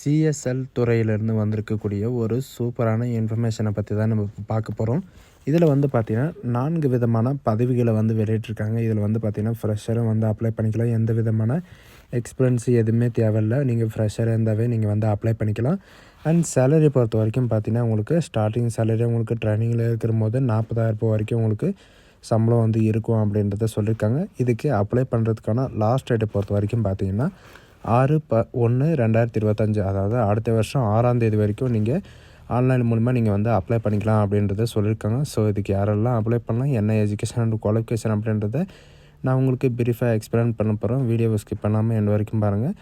CSL துறையிலேருந்து வந்திருக்கக்கூடிய ஒரு சூப்பரான இன்ஃபர்மேஷனை பற்றி தான் நம்ம பார்க்க போகிறோம். இதில் வந்து பார்த்திங்கன்னா 4 விதமான பதவிகளை வந்து வெளியிட்டிருக்காங்க. இதில் வந்து பார்த்திங்கன்னா ஃப்ரெஷரும் வந்து அப்ளை பண்ணிக்கலாம். எந்த விதமான எக்ஸ்பீரியன்ஸு எதுவுமே தேவையில்லை. நீங்கள் ஃப்ரெஷராக இருந்தாவே நீங்கள் வந்து அப்ளை பண்ணிக்கலாம். அண்ட் சேலரி பொறுத்த வரைக்கும் பார்த்திங்கன்னா உங்களுக்கு ஸ்டார்டிங் சேலரி உங்களுக்கு ட்ரைனிங்கில் இருக்கிற போது 40,000 வரைக்கும் உங்களுக்கு சம்பளம் வந்து இருக்கும் அப்படின்றத சொல்லியிருக்காங்க. இதுக்கு அப்ளை பண்ணுறதுக்கான லாஸ்ட் டேட்டை பொறுத்த வரைக்கும் பார்த்திங்கன்னா 6/1/2025 அதாவது அடுத்த வருஷம் 6ஆம் தேதி வரைக்கும் நீங்கள் ஆன்லைன் மூலிமா நீங்கள் வந்து அப்ளை பண்ணிக்கலாம் அப்படின்றத சொல்லியிருக்காங்க. ஸோ இதுக்கு யாரெல்லாம் அப்ளை பண்ணலாம், என்ன எஜுகேஷன் அண்ட் குவாலிஃபிகேஷன் அப்படின்றத நான் உங்களுக்கு பிரீஃபாக எக்ஸ்பிளைன் பண்ண போகிறோம். வீடியோவை ஸ்கிப் பண்ணாமல் எண்ட் வரைக்கும் பாருங்கள்.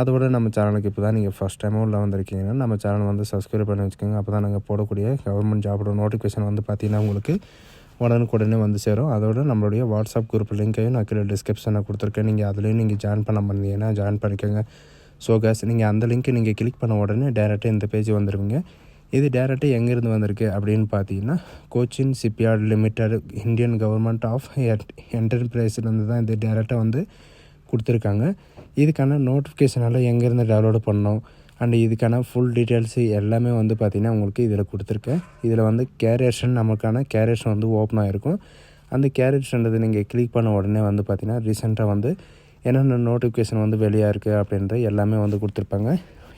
அதோட நம்ம சேனலுக்கு இப்போ தான் நீங்கள் ஃபஸ்ட் டைமும் உள்ள வந்திருக்கீங்கன்னா நம்ம சேனல் வந்து சப்ஸ்கிரைப் பண்ணி வச்சுக்கோங்க. அப்போ தான் நாங்கள் போடக்கூடிய கவர்மெண்ட் ஜாபோட நோட்டிஃபிகேஷன் வந்து பார்த்திங்கன்னா உங்களுக்கு உடனுக்குடனே வந்து சேரும். அதோட நம்மளுடைய வாட்ஸ்அப் குரூப் லிங்க்கையும் நான் கீழே டிஸ்கிரிப்ஷனில் கொடுத்துருக்கேன். நீங்கள் அதுலேயும் நீங்கள் ஜாயின் பண்ண முடியுங்கன்னா ஜாயின் பண்ணிக்கோங்க. ஸோ கேஸ் நீங்கள் அந்த லிங்க்கை நீங்கள் கிளிக் பண்ண உடனே டேரெக்டாக இந்த பேஜ் வந்துடுவீங்க. இது டேரெக்டாக எங்கேருந்து வந்திருக்கு அப்படின்னு பார்த்தீங்கன்னா Cochin shipyard limited Indian government of என்டர்பிரைஸ்லேருந்து தான் இது டேரெக்டாக வந்து கொடுத்துருக்காங்க. இதுக்கான நோட்டிஃபிகேஷனால் எங்கேருந்து டவுன்லோட் பண்ணோம் அண்ட் இதுக்கான ஃபுல் டீட்டெயில்ஸு எல்லாமே வந்து பார்த்திங்கன்னா உங்களுக்கு இதில் கொடுத்துருக்கேன். இதில் வந்து கேரியர்ஷன் நமக்கான கேரியர்ஷன் வந்து ஓப்பன் ஆகிருக்கும். அந்த கேரியர்ஷன்றது நீங்கள் கிளிக் பண்ண உடனே வந்து பார்த்திங்கன்னா ரீசெண்டாக வந்து என்னென்ன நோட்டிஃபிகேஷன் வந்து வெளியாக இருக்குது அப்படின்ற எல்லாமே வந்து கொடுத்துருப்பாங்க.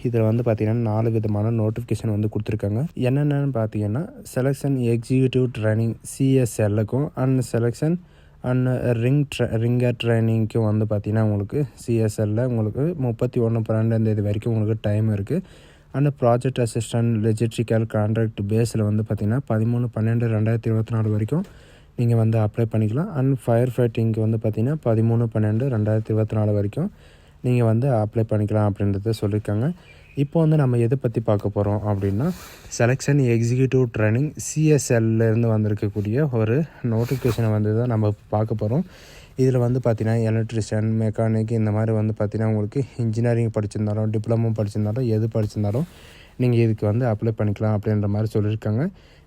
இதில் வந்து பார்த்திங்கன்னா 4 விதமான நோட்டிஃபிகேஷன் வந்து கொடுத்துருக்காங்க. என்னென்னு பார்த்தீங்கன்னா செலெக்ஷன் எக்ஸிக்யூட்டிவ் ட்ரைனிங் சிஎஸ்எல்லுக்கும் அண்ட் செலெக்ஷன் அண்ட் ரிங்கர் ட்ரைனிங்க்கும் வந்து பார்த்திங்கன்னா உங்களுக்கு சிஎஸ்எல்லில் உங்களுக்கு 31/12 வரைக்கும் உங்களுக்கு டைம் இருக்குது. அண்ட் ப்ராஜெக்ட் அசிஸ்டன்ட் லெஜிஸ்டிக்கல் கான்ட்ராக்ட் பேஸில் வந்து பார்த்திங்கன்னா 13/12/2024 வரைக்கும் நீங்கள் வந்து அப்ளை பண்ணிக்கலாம். அண்ட் ஃபயர் ஃபைட்டிங்க்கு வந்து பார்த்திங்கன்னா 13/12/2024 வரைக்கும் நீங்கள் வந்து அப்ளை பண்ணிக்கலாம் அப்படின்றத சொல்லியிருக்காங்க. இப்போ வந்து நம்ம எதை பற்றி பார்க்க போகிறோம் அப்படின்னா செலெக்ஷன் எக்ஸிக்யூட்டிவ் ட்ரைனிங் சிஎஸ்எல்லேருந்து வந்திருக்கக்கூடிய ஒரு நோட்டிஃபிகேஷனை வந்து தான் நம்ம பார்க்க போகிறோம். இதில் வந்து பார்த்திங்கன்னா எலக்ட்ரிஷியன் மெக்கானிக் இந்த மாதிரி வந்து பார்த்திங்கன்னா உங்களுக்கு இன்ஜினியரிங் படிச்சிருந்தாலும் டிப்ளமோ படிச்சிருந்தாலும் எது படிச்சிருந்தாலும் நீங்கள் இதுக்கு வந்து அப்ளை பண்ணிக்கலாம் அப்படின்ற மாதிரி சொல்லியிருக்காங்க.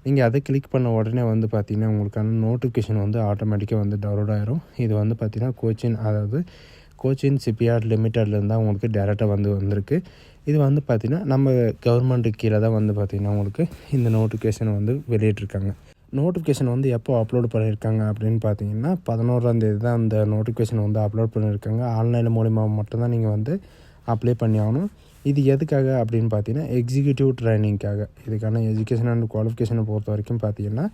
நீங்கள் அதை கிளிக் பண்ண உடனே வந்து பார்த்திங்கன்னா உங்களுக்கான நோட்டிஃபிகேஷன் வந்து ஆட்டோமேட்டிக்காக வந்து டவுன்லோட் ஆகிரும். இது வந்து பார்த்திங்கன்னா கோச்சின் ஷிப்யார்ட் லிமிட்டட்லேருந்து தான் உங்களுக்கு டேரெக்டாக வந்திருக்கு. இது வந்து பார்த்திங்கன்னா நம்ம கவர்மெண்ட்டுக்கு கீழே தான் வந்து பார்த்திங்கன்னா உங்களுக்கு இந்த நோட்டிஃபிகேஷன் வந்து வெளியிட்ருக்காங்க. நோட்டிஃபிகேஷன் வந்து எப்போ அப்லோட் பண்ணியிருக்காங்க அப்படின்னு பார்த்தீங்கன்னா 11ஆம் தேதி தான் அந்த நோட்டிஃபிகேஷன் வந்து அப்லோட் பண்ணியிருக்காங்க. ஆன்லைன் மூலிமா மட்டும்தான் நீங்கள் வந்து அப்ளை பண்ணி ஆகணும். இது எதுக்காக அப்படின்னு பார்த்தீங்கன்னா எக்ஸிக்யூட்டிவ் ட்ரைனிங்காக. இதுக்கான எஜுகேஷன் அண்ட் குவாலிஃபிகேஷனை பொறுத்த வரைக்கும் பார்த்தீங்கன்னா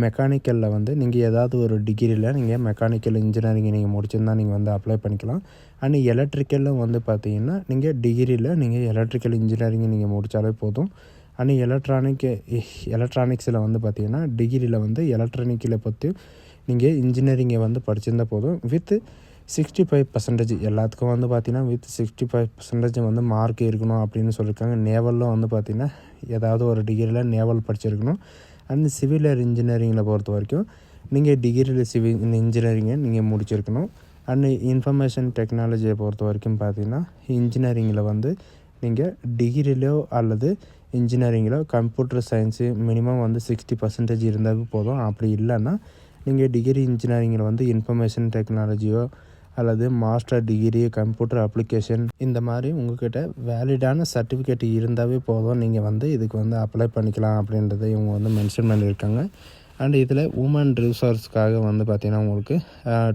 மெக்கானிக்கலில் வந்து நீங்கள் ஏதாவது ஒரு டிகிரியில் நீங்கள் மெக்கானிக்கல் இன்ஜினியரிங் நீங்கள் முடிச்சிருந்தால் நீங்கள் வந்து அப்ளை பண்ணிக்கலாம். அண்ட் எலக்ட்ரிக்கலில் வந்து பார்த்தீங்கன்னா நீங்கள் டிகிரியில் நீங்கள் எலக்ட்ரிக்கல் இன்ஜினியரிங் நீங்கள் முடித்தாலே போதும். அண்ட் எலக்ட்ரானிக்ஸில் வந்து பார்த்தீங்கன்னா டிகிரியில் வந்து எலக்ட்ரானிக்கில் பற்றி நீங்கள் இன்ஜினியரிங்கை வந்து படிச்சிருந்தால் போதும். வித் 65% எல்லாத்துக்கும் வந்து பார்த்திங்கன்னா வித் 65% வந்து மார்க் இருக்கணும் அப்படின்னு சொல்லியிருக்காங்க. நேவலில் வந்து பார்த்திங்கன்னா ஏதாவது ஒரு டிகிரியில் நேவல் படிச்சிருக்கணும். அண்ட் சிவில் இன்ஜினியரிங்கில் பொறுத்த வரைக்கும் நீங்கள் டிகிரியில் சிவில் இன்ஜினியரிங்கை நீங்கள் முடிச்சிருக்கணும். அண்ட் இன்ஃபர்மேஷன் டெக்னாலஜியை பொறுத்த வரைக்கும் பார்த்திங்கன்னா இன்ஜினியரிங்கில் வந்து நீங்கள் டிகிரியிலோ அல்லது இன்ஜினியரிங்கிலோ கம்ப்யூட்டர் சயின்ஸு மினிமம் வந்து 60% இருந்தாலும் போதும். அப்படி இல்லைன்னா நீங்கள் டிகிரி இன்ஜினியரிங்கில் வந்து இன்ஃபர்மேஷன் டெக்னாலஜியோ அல்லது மாஸ்டர் டிகிரி கம்ப்யூட்டர் அப்ளிகேஷன் இந்த மாதிரி உங்கள்கிட்ட வேலிடான சர்டிஃபிகேட் இருந்தாவே போதும். நீங்கள் வந்து இதுக்கு வந்து அப்ளை பண்ணிக்கலாம் அப்படின்றத இவங்க வந்து மென்ஷன் பண்ணியிருக்காங்க. அண்ட் இதில் உமன் ரிசோர்ஸ்க்காக வந்து பார்த்திங்கன்னா உங்களுக்கு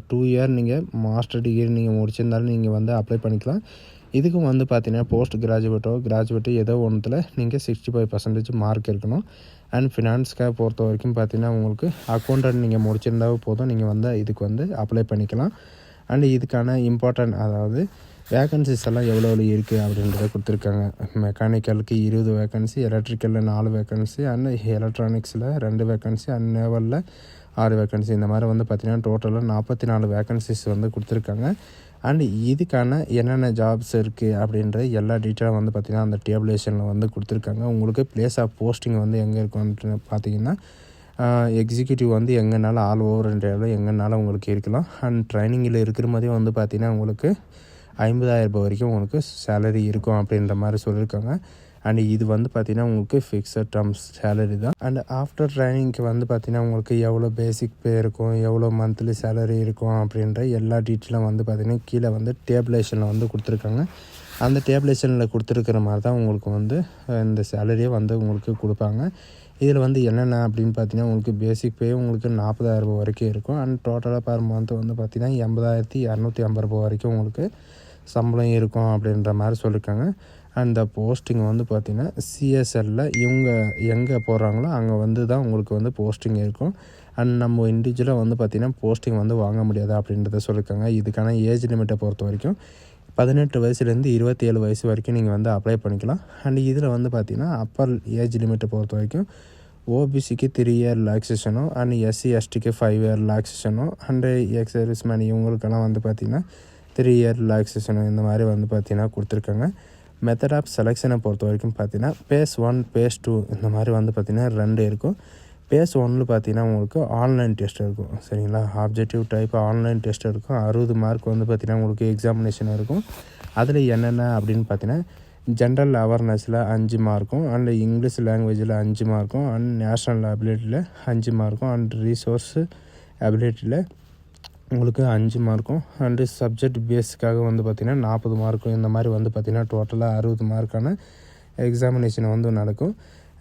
2 இயர் நீங்கள் மாஸ்டர் டிகிரி நீங்கள் முடிச்சிருந்தாலும் நீங்கள் வந்து அப்ளை பண்ணிக்கலாம். இதுக்கும் வந்து பார்த்திங்கன்னா போஸ்ட் கிராஜுவேட்டோ ஏதோ ஒன்றுத்தில் நீங்கள் 65% மார்க் இருக்கணும். அண்ட் ஃபினான்ஸ்க்காக பொறுத்த வரைக்கும் பார்த்திங்கன்னா உங்களுக்கு அக்கௌண்டன்ட் நீங்கள் முடிச்சிருந்தாவே போதும். நீங்கள் வந்து இதுக்கு வந்து அப்ளை பண்ணிக்கலாம். அண்ட் இதுக்கான இம்பார்ட்டன்ட் அதாவது வேக்கன்சிஸ் எல்லாம் எவ்வளோ இருக்குது அப்படின்றத கொடுத்துருக்காங்க. மெக்கானிக்கலுக்கு 20 வேக்கன்சி, எலக்ட்ரிக்கலில் 4 வேக்கன்சி, அண்ட் எலக்ட்ரானிக்ஸில் 2 வேக்கன்சி, அண்ட் நேவலில் 6 வேக்கன்சி. இந்த மாதிரி வந்து பார்த்திங்கன்னா டோட்டலாக 44 வேக்கன்சிஸ் வந்து கொடுத்துருக்காங்க. அண்ட் இதுக்கான என்னென்ன ஜாப்ஸ் இருக்குது அப்படின்ற எல்லா டீட்டெயிலும் வந்து பார்த்திங்கன்னா அந்த டேபிளேஷனில் வந்து கொடுத்துருக்காங்க. உங்களுக்கு பிளேஸ் ஆஃப் போஸ்டிங் வந்து எங்கே இருக்குன்னு பார்த்தீங்கன்னா எக்ஸிக்யூட்டிவ் வந்து எங்கேனாலும் ஆல் ஓவர் இந்தியாவில் எங்கேனாலும் உங்களுக்கு இருக்கலாம். அண்ட் ட்ரைனிங்கில் இருக்கிற மாதிரியே வந்து பார்த்திங்கன்னா உங்களுக்கு 50,000 வரைக்கும் உங்களுக்கு சேலரி இருக்கும் அப்படின்ற மாதிரி சொல்லியிருக்காங்க. அண்ட் இது வந்து பார்த்திங்கன்னா உங்களுக்கு ஃபிக்ஸட் டேர்ம்ஸ் சேலரி தான். அண்ட் ஆஃப்டர் ட்ரைனிங்க்கு வந்து பார்த்திங்கன்னா உங்களுக்கு எவ்வளோ பேசிக் பே இருக்கும், எவ்வளோ மந்த்லி சேலரி இருக்கும் அப்படின்ற எல்லா டீட்டெயிலும் வந்து பார்த்திங்கன்னா கீழே வந்து டேபிளேஷனில் வந்து கொடுத்துருக்காங்க. அந்த டேபிளேஷனில் கொடுத்துருக்கிற மாதிரி தான் உங்களுக்கு வந்து இந்த சேலரியே வந்து உங்களுக்கு கொடுப்பாங்க. இதில் வந்து என்னென்ன அப்படின்னு பார்த்தீங்கன்னா, உங்களுக்கு பேசிக் பே உங்களுக்கு 40,000 வரைக்கும் இருக்கும். அண்ட் டோட்டலாக பெர் மந்த் வந்து பார்த்தீங்கன்னா 80,250 வரைக்கும் உங்களுக்கு சம்பளம் இருக்கும் அப்படின்ற மாதிரி சொல்லியிருக்காங்க. அண்ட் இந்த போஸ்டிங் வந்து பார்த்திங்கன்னா சிஎஸ்எல்லில் இவங்க எங்கே போடுறாங்களோ அங்கே வந்து தான் உங்களுக்கு வந்து போஸ்டிங் இருக்கும். அண்ட் நம்ம இண்டிவிஜுவலாக வந்து பார்த்திங்கன்னா போஸ்டிங் வந்து வாங்க முடியாது அப்படின்றத சொல்லியிருக்காங்க. இதுக்கான ஏஜ் லிமிட்டை பொறுத்த வரைக்கும் 18 வயசுலேருந்து 27 வயசு வரைக்கும் நீங்கள் வந்து அப்ளை பண்ணிக்கலாம். அண்ட் இதில் வந்து பார்த்திங்கன்னா அப்பர் ஏஜ் லிமிட்டை பொறுத்த வரைக்கும் ஓபிசிக்கு 3 இயர் ரிலாக்ஸேஷனும் அண்ட் எஸ்சி எஸ்டிக்கு 5 இயர் ரிலாக்ஸேஷனும் அண்டு எக்ஸ் சர்வீஸ்மேன் இவங்களுக்கெல்லாம் வந்து பார்த்திங்கன்னா 3 இயர் ரிலாக்ஸேஷனும் இந்த மாதிரி வந்து பார்த்திங்கன்னா கொடுத்துருக்காங்க. மெத்தட் ஆஃப் செலெக்ஷனை பொறுத்த வரைக்கும் பார்த்திங்கன்னா பேஸ் 1 பேஸ் 2 இந்த மாதிரி வந்து பார்த்திங்கன்னா 2 இருக்கும். பேஸ் 1 பார்த்திங்கன்னா உங்களுக்கு ஆன்லைன் டெஸ்ட் இருக்கும். சரிங்களா, ஆப்ஜெக்டிவ் டைப் ஆன்லைன் டெஸ்ட் இருக்கும். 60 மார்க் வந்து பார்த்திங்கன்னா உங்களுக்கு எக்ஸாமினேஷன் இருக்கும். அதில் என்னென்ன அப்படின்னு பார்த்தீங்கன்னா ஜென்ரல் அவேர்னஸில் 5 மார்க்கும் அண்ட் இங்கிலீஷ் லாங்குவேஜில் 5 மார்க்கும் அண்ட் நேஷ்னல் அபிலிட்டியில் 5 மார்க்கும் அண்ட் ரிசோர்ஸ் அபிலிட்டியில் உங்களுக்கு 5 மார்க்கும் அண்டு சப்ஜெக்ட் பேஸுக்காக வந்து பார்த்திங்கன்னா 40 மார்க்கும் இந்த மாதிரி வந்து பார்த்திங்கன்னா டோட்டலாக 60 மார்க்கான எக்ஸாமினேஷன் வந்து நடக்கும்.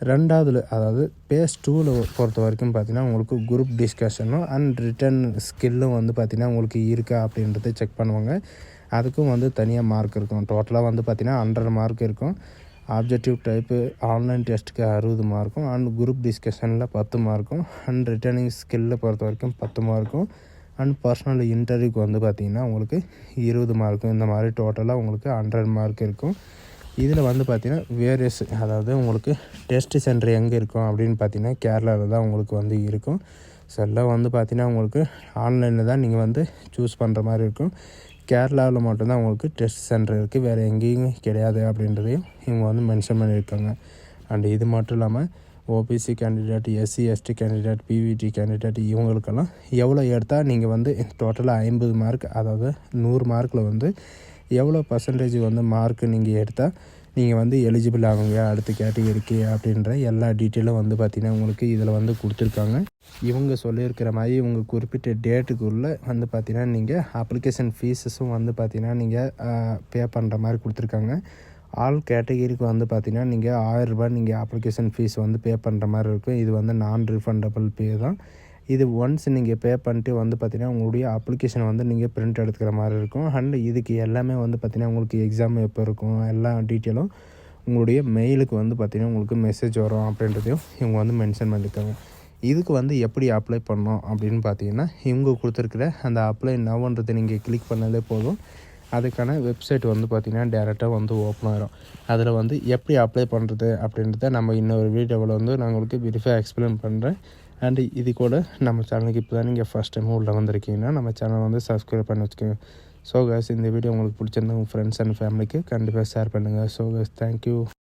ரெண்டாவதுல அதாவது பேஸ் 2ல் பொறுத்த வரைக்கும் பார்த்திங்கன்னா உங்களுக்கு குரூப் டிஸ்கஷனும் அண்ட் ரிட்டன் ஸ்கில்லும் வந்து பார்த்திங்கன்னா உங்களுக்கு இருக்கா அப்படின்றத செக் பண்ணுவாங்க. அதுக்கும் வந்து தனியாக மார்க் இருக்கும். டோட்டலாக வந்து பார்த்திங்கன்னா 100 மார்க் இருக்கும். ஆப்ஜெக்டிவ் டைப்பு ஆன்லைன் டெஸ்ட்டுக்கு 60 மார்க்கும் அண்ட் குரூப் டிஸ்கஷனில் 10 மார்க்கும் அண்ட் ரிட்டர்னிங் ஸ்கில்லை பொறுத்த வரைக்கும் 10 மார்க்கும் அண்ட் பர்சனல் இன்டர்வியூக்கு வந்து பார்த்திங்கன்னா உங்களுக்கு 20 மார்க்கும் இந்த மாதிரி டோட்டலாக உங்களுக்கு 100 மார்க் இருக்கும். இதில் வந்து பார்த்திங்கன்னா வேரியஸ் அதாவது உங்களுக்கு டெஸ்ட் சென்டர் எங்கே இருக்கும் அப்படின்னு பார்த்திங்கன்னா கேரளாவில் தான் உங்களுக்கு வந்து இருக்கும். ஸோ எல்லாம் வந்து பார்த்திங்கன்னா உங்களுக்கு ஆன்லைனில் தான் நீங்கள் வந்து சூஸ் பண்ணுற மாதிரி இருக்கும். கேரளாவில் மட்டும்தான் உங்களுக்கு டெஸ்ட் சென்டர் இருக்குது, வேறு எங்கேயும் கிடையாது அப்படின்றதையும் இவங்க வந்து மென்ஷன் பண்ணியிருக்காங்க. அண்ட் இது மட்டும் இல்லாமல் OBC candidate, SC ST candidate, PVT candidate இவங்களுக்கெல்லாம் எவ்வளோ எடுத்தால் நீங்கள் வந்து டோட்டலாக 50 மார்க் அதாவது 100 மார்க்கில் வந்து எவ்வளோ பர்சன்டேஜ் வந்து மார்க் நீங்கள் எடுத்தால் நீங்கள் வந்து எலிஜிபிள் ஆகுங்க அடுத்த கேட்டகரிக்கு அப்படின்ற எல்லா டீட்டெயிலும் வந்து பார்த்திங்கன்னா உங்களுக்கு இதில் வந்து கொடுத்துருக்காங்க. இவங்க சொல்லியிருக்கிற மாதிரி இவங்க குறிப்பிட்ட டேட்டுக்குள்ளே வந்து பார்த்திங்கன்னா நீங்கள் அப்ளிகேஷன் ஃபீஸஸும் வந்து பார்த்திங்கன்னா நீங்கள் பே பண்ணுற மாதிரி கொடுத்துருக்காங்க. ஆல் கேட்டகிரிக்கு வந்து பார்த்திங்கன்னா நீங்கள் 1000 ரூபாய் நீங்கள் அப்ளிகேஷன் ஃபீஸ் வந்து பே பண்ணுற மாதிரி இருக்கும். இது வந்து நான் ரீஃபண்டபிள் பே தான். இது ஒன்ஸ் நீங்கள் பே பண்ணிட்டு வந்து பார்த்திங்கன்னா உங்களுடைய அப்ளிகேஷனை வந்து நீங்கள் பிரிண்ட் எடுத்துக்கிற மாதிரி இருக்கும். அண்ட் இதுக்கு எல்லாமே வந்து பார்த்திங்கன்னா உங்களுக்கு எக்ஸாம் எப்போ இருக்கும் எல்லா டீட்டெயிலும் உங்களுடைய மெயிலுக்கு வந்து பார்த்திங்கன்னா உங்களுக்கு மெசேஜ் வரும் அப்படின்றதையும் இவங்க வந்து மென்ஷன் பண்ணியிருக்காங்க. இதுக்கு வந்து எப்படி அப்ளை பண்ணோம் அப்படின்னு பார்த்தீங்கன்னா இவங்க கொடுத்துருக்குற அந்த அப்ளை நவ்ன்றதை நீங்கள் கிளிக் பண்ணாலே போதும். அதுக்கான வெப்சைட் வந்து பார்த்திங்கன்னா டேரெக்டாக வந்து ஓப்பன் ஆகிரும். அதில் வந்து எப்படி அப்ளை பண்ணுறது அப்படின்றத நம்ம இன்னொரு வீடியோவில் வந்து நான் உங்களுக்கு பிரீஃபாக எக்ஸ்பிளைன் பண்ணுறேன். அண்ட் இது கூட நம்ம சேனலுக்கு இப்போ தான் நீங்கள் ஃபஸ்ட் டைம் உள்ளே வந்திருக்கீங்கன்னா நம்ம சேனல் வந்து சப்ஸ்கிரைப் பண்ணி வச்சுக்கோங்க. ஸோ கைஸ் இந்த வீடியோ உங்களுக்கு பிடிச்சிருந்தா உங்கள் ஃப்ரெண்ட்ஸ் அண்ட் ஃபேமிலிக்கு கண்டிப்பாக ஷேர் பண்ணுங்கள். So guys thank you.